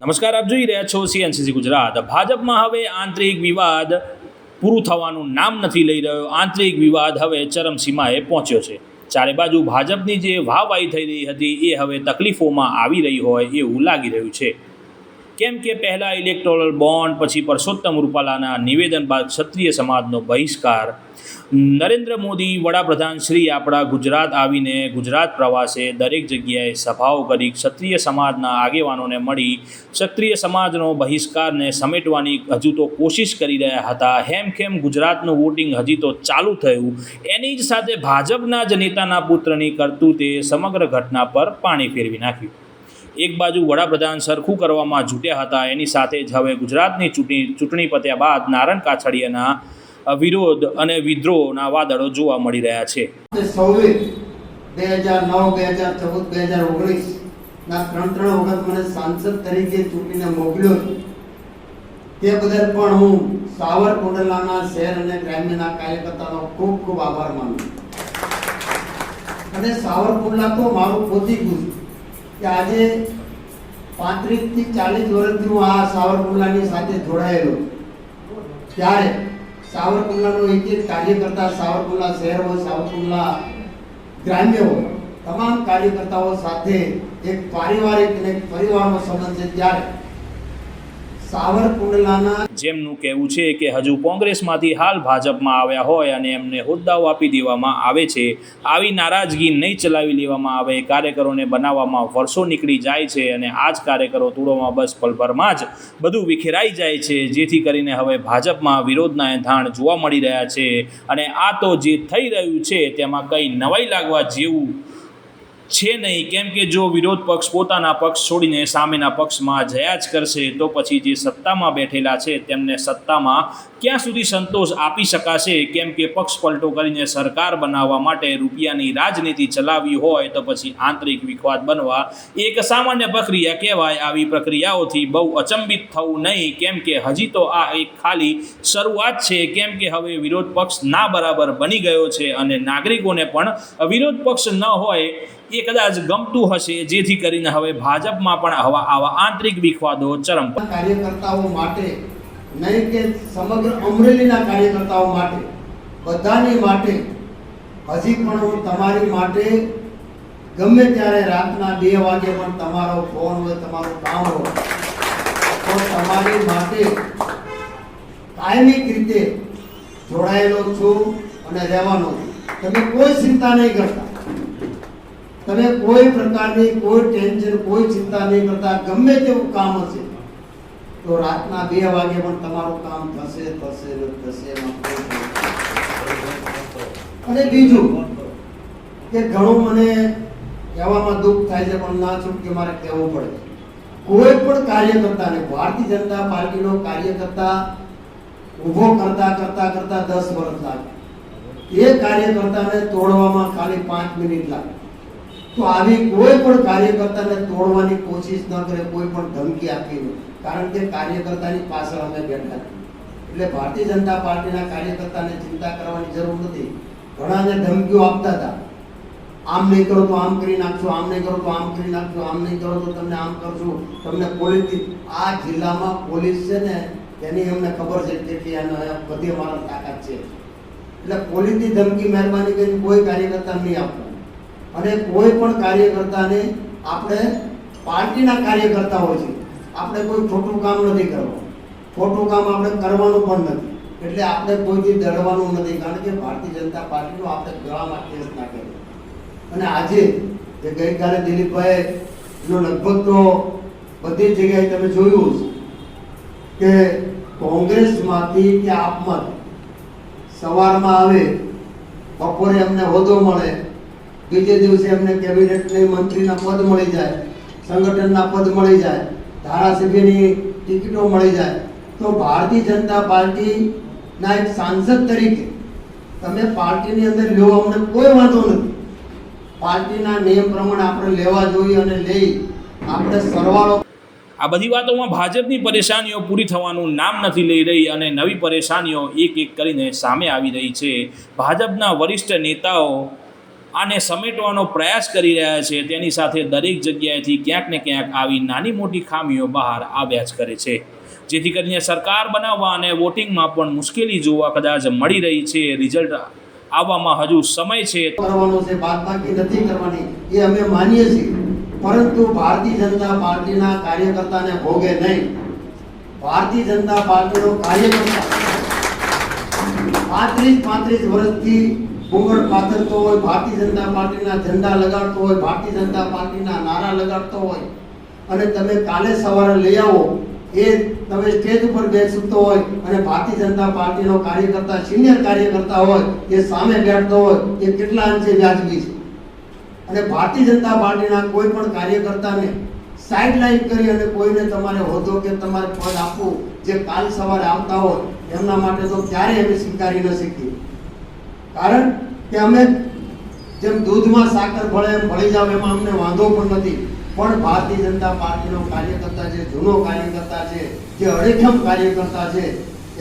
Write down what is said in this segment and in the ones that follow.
નમસ્કાર, આપ જોઈ રહ્યા છો CNCC ગુજરાત। ભાજપમાં હવે આંતરિક વિવાદ પૂરું થવાનું નામ નથી લઈ રહ્યો। આંતરિક વિવાદ હવે ચરમસીમાએ પહોંચ્યો છે। ચારે બાજુ ભાજપની જે વાહવાહી થઈ રહી હતી એ હવે તકલીફોમાં આવી રહી હોય એવું લાગી રહ્યું છે। કેમ કે પહેલાં ઇલેક્ટોરલ બોન્ડ, પછી પરસોત્તમ રૂપાલાના નિવેદન બાદ ક્ષત્રિય સમાજનો બહિષ્કાર, નરેન્દ્ર મોદી વડાપ્રધાન શ્રી આપણા ગુજરાત આવીને ગુજરાત પ્રવાસે દરેક જગ્યાએ સભાઓ કરી ક્ષત્રિય સમાજના આગેવાનોને મળી ક્ષત્રિય સમાજનો બહિષ્કારને સમેટવાની હજુ તો કોશિશ કરી રહ્યા હતા। હેમખેમ ગુજરાતનું વોટિંગ હજી તો ચાલુ થયું। એની જ સાથે ભાજપના જ નેતાના પુત્રની કરતૂતે સમગ્ર ઘટના પર પાણી ફેરવી નાખ્યું। એક બાજુ વડાપ્રધાન સરખું કરવામાં જૂટ્યા હતા, એની સાથે જ હવે ગુજરાતની ચૂંટણી પત્યા બાદ નારણ કાછડિયાના વિરોધ અને વિદ્રોહના વાદળો જોવા મળી રહ્યા છે। 2009, 2014, 2019 ના ત્રણ વખત મને સાંસદ તરીકે ચૂંટીને મોકલ્યો છે। તે બદલ પણ હું સાવરકુંડલાના શહેર અને ગ્રામ્યના કાર્યકર્તાનો ખૂબ ખૂબ આભાર માનું છું। અને સાવરકુંડલા તો મારું પોતીકું છે કે આજે 35 થી 40 વર્ષથી હું આ સાવરકુંડલાની સાથે જોડાયેલો ત્યારે સાવરકુંડલાનો એક કાર્યકર્તા, સાવરકુંડલા શહેર હોય, સાવરકુંડલા ગ્રામ્ય હોય, તમામ કાર્યકર્તાઓ સાથે એક પારિવારિક અને પરિવારનો સંબંધ છે। ત્યારે સાવરકુંડલાના જેમનું કહેવું છે કે હજુ કોંગ્રેસમાંથી હાલ ભાજપમાં આવ્યા હોય અને એમને હોદ્દાઓ આપી દેવામાં આવે છે। આવી નારાજગી નહીં ચલાવી લેવામાં આવે, કાર્યકરોને બનાવવામાં વર્ષો નીકળી જાય છે અને આ જ કાર્યકરો તોડવામાં બસ પલભરમાં જ બધું વિખેરાઈ જાય છે, જેથી કરીને હવે ભાજપમાં વિરોધના એંધાણ જોવા મળી રહ્યા છે। અને આ તો જે થઈ રહ્યું છે તેમાં કંઈ નવાઈ લાગવા જેવું છે નહીં, કેમ કે જો વિરોધ પક્ષ પોતાના પક્ષ છોડીને સામેના પક્ષમાં જયા જ કરશે તો પછી જે સત્તામાં બેઠેલા છે તેમને સત્તામાં ક્યાં સુધી સંતોષ આપી શકાશે? કેમ કે પક્ષ પલટો કરીને સરકાર બનાવવા માટે રૂપિયાની રાજનીતિ ચલાવવી હોય તો પછી આંતરિક વિખવાદ બનવા એક સામાન્ય પ્રક્રિયા કહેવાય। આવી પ્રક્રિયાઓથી બહુ અચંબિત થવું નહીં, કેમ કે હજી તો આ એક ખાલી શરૂઆત છે। કેમ કે હવે વિરોધ પક્ષ ના બરાબર બની ગયો છે અને નાગરિકોને પણ વિરોધ પક્ષ ન હોય એ કદાચ ગમતું હશે, જેથી કરીને હવે ભાજપમાં પણ આવા આંતરિક વિખવાદો ચરમ પર કાર્યકર્તાઓ માટે નહીં કે સમગ્ર અમરેલીના કાર્યકર્તાઓ માટે, બધાની માટે હજી પણ હું તમારી માટે ગમે ત્યારે રાતના 2 વાગે પણ તમારો ફોન હોય, તમારું કામ હોય તો તમારી માટે કાયમિક રીતે જોડાયેલો છું અને રહેવાનો છું। તમે કોઈ ચિંતા નહીં કરતા, તમે કોઈ પ્રકારની કોઈ ટેન્શન, કોઈ ચિંતા નહીં કરતા। ગમે તેવું કામ હશે તો રાતના 2 વાગે પણ તમારું કામ થશે। અને બીજું કે ઘણું મને કહેવામાં દુઃખ થાય છે પણ ના છૂટકે મારે કહેવું પડે, કોઈ પણ કાર્યકર્તાને, ભારતીય જનતા પાર્ટીનો કાર્યકર્તા ઊભો કરતા 10 વર્ષ લાગે, એ કાર્યકર્તાને તોડવામાં ખાલી 5 મિનિટ લાગે। તો આવી કોઈ પણ કાર્યકર્તાને તોડવાની કોશિશ ન કરે, કોઈ પણ ધમકી આપી નહીં, કારણ કે કાર્યકર્તાની પાછળ અમે બેઠા છીએ। એટલે ભારતીય જનતા પાર્ટીના કાર્યકર્તાને ચિંતા કરવાની જરૂર નથી। ઘણાને ધમકીઓ આપતા હતા, આમ નહીં કરો તો આમ કરી નાખશું, આમ નહીં કરો તો આમ કરી નાખશું, આમ નહીં કરો તો તમને આમ કરશું, તમને પોલીસ, આ જિલ્લામાં પોલીસ છે ને એની અમને ખબર છે કેટલી બધી અમારા તાકાત છે। એટલે પોલીસની ધમકી મહેરબાની કરીને કોઈ કાર્યકર્તા નહીં આપવાનું। અને કોઈ પણ કાર્યકર્તાને આપણે પાર્ટીના કાર્યકર્તાઓ છે, આપણે કોઈ ખોટું કામ નથી કરવાનું, ખોટું કામ આપણે કરવાનું પણ નથી। એટલે આપણે કોઈથી ડરવાનું નથી, કારણ કે ભારતીય જનતા પાર્ટીનો આપણે ગળામાં કેસ નાખેલો। અને આજે જે ગઈકાલે દિલીપભાઈનો લગભગ તો બધી જગ્યાએ તમે જોયું કે કોંગ્રેસમાંથી કે આપમાંથી સવારમાં આવે, બપોરે એમને હોદ્દો મળે, બીજે દિવસે એમને કેબિનેટની મંત્રીના પદ મળી જાય, સંગઠનના પદ મળી જાય, ધારાસભ્યની ટિકિટો મળી જાય। તો ભારતીય જનતા પાર્ટીના એક સાંસદ તરીકે તમે પાર્ટીની અંદર લો, અમને કોઈ વાંધો નથી। પાર્ટીના નિયમ પ્રમાણે આપણે લેવા જોઈએ અને લઈ આપણે સરવાળો। આ બધી વાતોમાં ભાજપની પરેશાનીઓ પૂરી થવાનું નામ નથી લઈ રહી અને નવી પરેશાનીઓ એક એક કરીને સામે આવી રહી છે। ભાજપના વરિષ્ઠ નેતાઓ આને સમેટવાનો પ્રયાસ કરી રહ્યા છે, તેની સાથે દરેક જગ્યાએથી ક્યાંક ને ક્યાંક આવી નાની મોટી ખામીઓ બહાર આવ્યા જ કરે છે, જેથી કરીને સરકાર બનાવવા અને વોટિંગમાં પણ મુશ્કેલી જોવા કદાચ મળી રહી છે. રિઝલ્ટ આવવામાં હજુ સમય છે. કરવાનો છે, બાદબાકી નથી કરવાની એ અમે માનીએ છીએ, પરંતુ ભારતીય જનતા પાર્ટીના કાર્યકર્તાને ભોગે નહીં. ભારતીય જનતા પાર્ટીનો કાર્યકર્તા 35 વર્ષથી ઘૂંઘટ પાથરતો હોય, ભારતીય જનતા પાર્ટીના ઝંડા લગાડતો હોય, ભારતીય જનતા પાર્ટીના નારા લગાડતો હોય, અને તમે કાલે સવારે લઈ આવો એ તમે સ્ટેજ ઉપર બેસતો હોય અને ભારતીય જનતા પાર્ટીનો કાર્યકર્તા સિનિયર કાર્યકર્તા હોય એ સામે બેઠતો હોય, એ કેટલા અંશે વ્યાજબી છે? અને ભારતીય જનતા પાર્ટીના કોઈ પણ કાર્યકર્તાને સાઇડલાઇન કરી અને કોઈને તમારે હોદ્દો કે તમારે પદ આપવું જે કાલ સવારે આવતા હોય એમના માટે તો ક્યારેય અમે સ્વીકારી ન શકીએ. કારણ કે અમે જેમ દૂધમાં સાકર ભળે એમ ભળી જાવ એમાં અમને વાંધો પણ નથી, પણ ભારતીય જનતા પાર્ટીનો કાર્યકર્તા જે જૂનો કાર્યકર્તા છે, જે અડેખમ કાર્યકર્તા છે,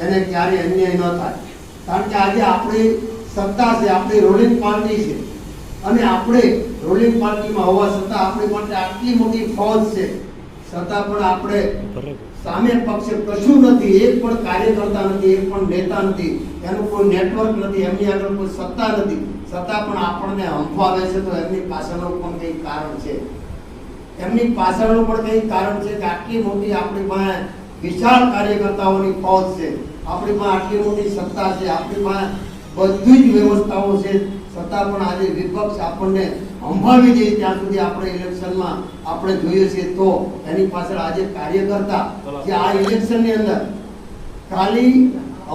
એને ક્યારેય અન્યાય ન થાય. કારણ કે આજે આપણી સત્તા છે, આપણી રૂલિંગ પાર્ટી છે, અને આપણે રૂલિંગ પાર્ટીમાં હોવા છતાં આપણી માટે આટલી મોટી ફોજ છે, છતાં પણ આપણે સામે પક્ષે કશું નથી, એક પણ કાર્યકર્તા નથી, એક પણ નેતા નથી, એનું કોઈ નેટવર્ક નથી, એમની આગળ કોઈ સત્તા નથી, છતાં પણ આપણને હંફાવે છે. તો એમની પાછળનું પણ કંઈક કારણ છે. એમની પાછળનું પણ કંઈક કારણ છે કે આટલી મોટી આપણી પાસે વિશાળ કાર્યકર્તાઓની ફોજ છે, આપણી પાસે આટલી મોટી સત્તા છે, આપણી પાસે બધી જ વ્યવસ્થાઓ છે, છતાં પણ આજે વિપક્ષ આપણને હંફાવી દે ત્યાં સુધી આપણે ઇલેક્શનમાં આપણે જોઈએ છીએ. તો એની પાછળ આજે કાર્યકર્તા જે આ ઇલેક્શનની અંદર ખાલી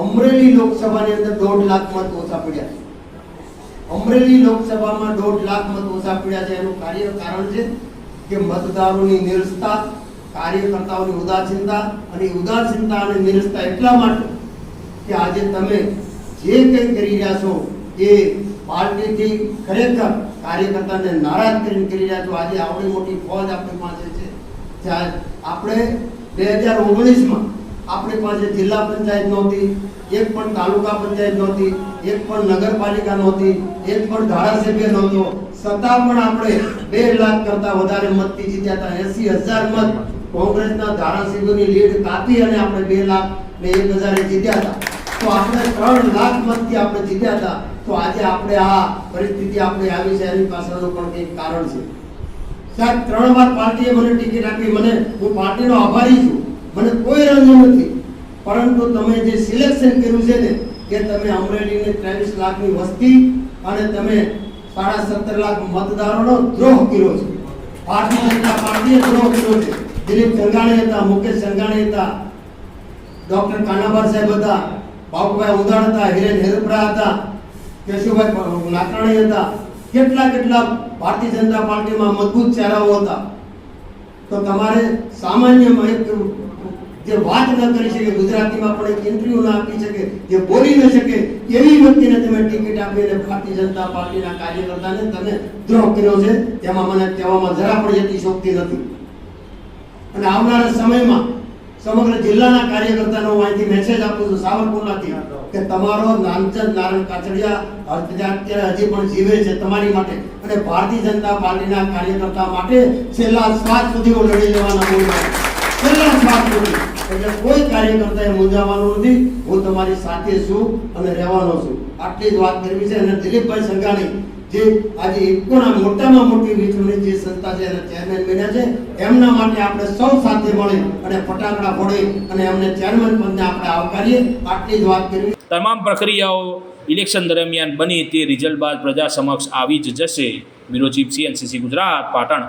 અમરેલી લોકસભાની અંદર 1.5 લાખ મત ઓછા પડ્યા છે. અમરેલી લોકસભામાં 1.5 લાખ મત ઓછા પડ્યા છે. એનું કારણ છે કે મતદારોની નિરસતા, કાર્યકર્તાઓની ઉદાસીનતા, અને ઉદાસીનતા અને નિરસતા એટલા માટે કે આજે તમે જે કંઈ કરી રહ્યા છો એ પાર્ટીથી ખરેખર કાર્યકર્તાને નારાજ કરીને કરી રહ્યા છો. આજે આવડી મોટી ફોજ આપણી પાસે છે. જ્યાં આપણે 2019માં આપણી પાસે જિલ્લા પંચાયત નહોતી, એક પણ તાલુકા પંચાયત નહોતી, એક પણ નગરપાલિકા નહોતી, એક પણ ધારાસભ્ય નહોતો, છતાં પણ આપણે 2 લાખ કરતા વધારે મતથી જીત્યા હતા. 80,000 મત કોંગ્રેસના ધારાસભ્યોની લીડ કાપી અને આપણે 2,01,000 જીત્યા હતા. તો આપણે 3 લાખ મતથી આપણે જીત્યા હતા. તો આજે આપણે આ પરિસ્થિતિ આપણે આવી છે, એની પાછળનું પણ કંઈક કારણ છે. સાહેબ, 3 વાર પાર્ટીએ મને ટિકિટ આપી, હું પાર્ટીનો આભારી છું, મને કોઈ રંજ નથી, પરંતુ તમે જે સિલેક્શન કર્યું છે ને કે તમે અમરેલીની 23 લાખની વસ્તી અને તમે 17.5 લાખ મતદારોનો દ્રોહ કર્યો છે. ભારતીય જનતા પાર્ટીએ દ્રોહ કર્યો છે. દિલીપ સંઘાણી હતા, મુકેશ સંઘાણી હતા, ડોક્ટર કાનાભાર સાહેબ હતા, બાબુભાઈ ઉદાણ હતા, હિરેન હેરપરા હતા, કેશુભાઈ નાકરાણી હતા, કેટલા ભારતીય જનતા પાર્ટીમાં મજબૂત ચહેરાઓ હતા. તો તમારે સામાન્ય જે વાત ન કરી શકે, ગુજરાતીમાં પણ એક ઇન્ટરવ્યુ ના આપી શકે, જે બોલી ન શકે એવી વ્યક્તિને તમે ટિકિટ આપીને ભારતીય જનતા પાર્ટીના કાર્યકર્તાને તમે દ્રોહ કર્યો છે, તેમાં મને કહેવામાં જરા પણ એટલી શોક્તિ નથી. અને આવનારા સમયમાં સમગ્ર જિલ્લાના કાર્યકર્તાનો હું અહીંથી મેસેજ આપું છું સાવરકુંડલાથી કે તમારો નામચંદ નારાયણ કાછડિયા અત્યારે હજી પણ જીવે છે તમારી માટે, અને ભારતીય જનતા પાર્ટીના કાર્યકર્તા માટે છેલ્લા શ્વાસ સુધી હું લડી લેવાના બોલું, છેલ્લા શ્વાસ સુધી. એટલે કોઈ કાર્યકર્તાએ મૂંઝાવાનું નથી, હું તમારી સાથે છું અને રહેવાનો છું. આટલી જ વાત કરવી છે. અને દિલીપભાઈ સંઘાણી જે આજે ઇફકોના મોટામાં મોટી વિચરણી જે સંસ્થા છે એના ચેરમેન બન્યા છે, એમના માટે આપણે સૌ સાથે મળી અને ફટાકડા ફોડી અને એમને ચેરમેન પદને આપણે આવકારીએ. આટલી જ વાત કરવી. તમામ પ્રક્રિયાઓ ઇલેક્શન દરમિયાન બની તે રિઝલ્ટ બાદ પ્રજા સમક્ષ આવી જ જશે. Bureau chief CNCC Gujarat, Patan.